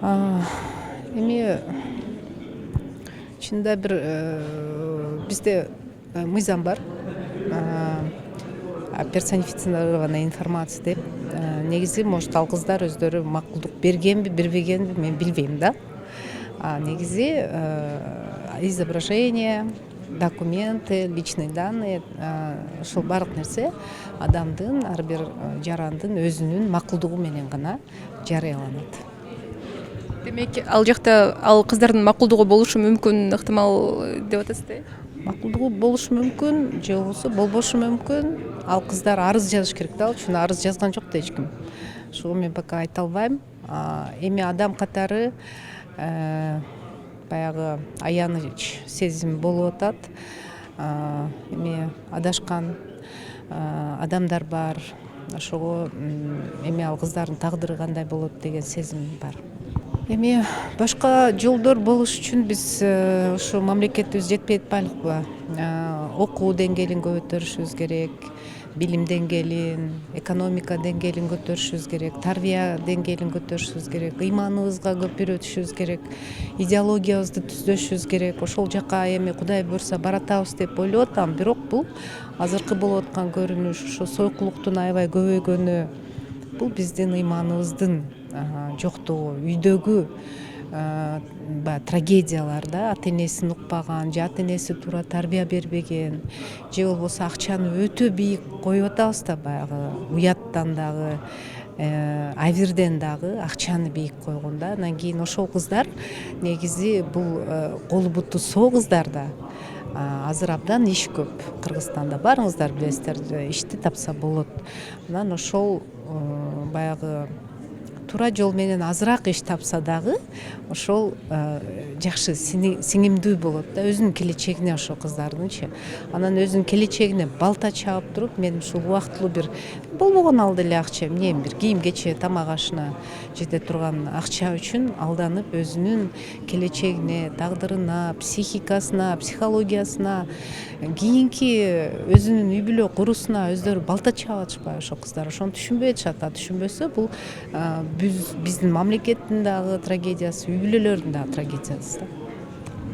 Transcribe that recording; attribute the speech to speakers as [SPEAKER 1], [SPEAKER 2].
[SPEAKER 1] А, эми чынында бир бизде мыйзам бар. Персонифицированная информация деп. Негизи может ал кыздар өздөрү макулдук бергенби бербегенби мен билбейм да. Негизи изображение, документы, личные данные, ушул баардык нерсе адамдын ар бир жарандын өзүнүн макулдугу менен гана жарыяланат.
[SPEAKER 2] Демек, ал жакта ал кыздардын макулдугу болушу мүмкүн, ыктымал деп атасыз да?
[SPEAKER 1] Макулдугу болушу мүмкүн, же болбосо болбошу мүмкүн. Ал кыздар арыз жазыш керек да, ал үчүн арыз жазган жок да эч ким. Ошого мен пока айта албайм. Эми адам катары баягы аяныч сезим болуп атат. Эми адашкан адамдар бар. Ошого эми ал кыздардын тагдыры кандай болот деген сезим бар. Эми башка жолдор болуш үчүн биз ушу мамлекетибиз жетпей атпайлыкпы? Окуу деңгээлин көбөйтүрүшүбүз керек, билим деңгээлин, экономика деңгээлин көтөрүшүбүз керек, тарбия деңгээлин көтөрүшүбүз керек, ыйманыбызга көп үйрөтүшүбүз керек, идеологиябызды түздөшүбүз керек. Ошол жака эми Кудай буйрса баратабыз деп ойлоп атам. Бирок бул азыркы болуп аткан көрүнүш, ушу сойкулуктун аябай көбөйгөнү, бул биздин ыйманыбыздын жоктугу, үйдөгү баягы трагедиялар да, ата энесин укпаган, же ата энеси туура тарбия бербеген, же болбосо акчаны өтө бийик коюп атабыз да, баягы уяттан дагы, абирден дагы акчаны бийик койгон да. Анан кийин ошол кыздар негизи бул колу буту соо кыздар да азыр абдан иш көп. Кыргызстанда баарыңыздар билесиздер, ишти тапса болот. Анан ошол баягы туура жол менен азыраак иш тапса дагы ошол жакшы сиңимдүү болот да, өзүнүн келечегине ошол кыздардынчы. Анан өзүнүн келечегине балта чаап туруп, мен ушул убактылуу бир болбогон ал деле акча, эмне бир кийим кече, тамак ашына жете турган акча үчүн алданып, өзүнүн келечегине, тагдырына, психикасына, психологиясына, кийинки өзүнүн үй бүлө куруусуна өздөрү балта чаап атышпайбы ошол кыздар? Ошону түшүнбөй атышат. Түшүнбөсө бул биздин мамлекеттин дагы трагедиясы, үй бүлөлөрдүн дагы трагедиясы да.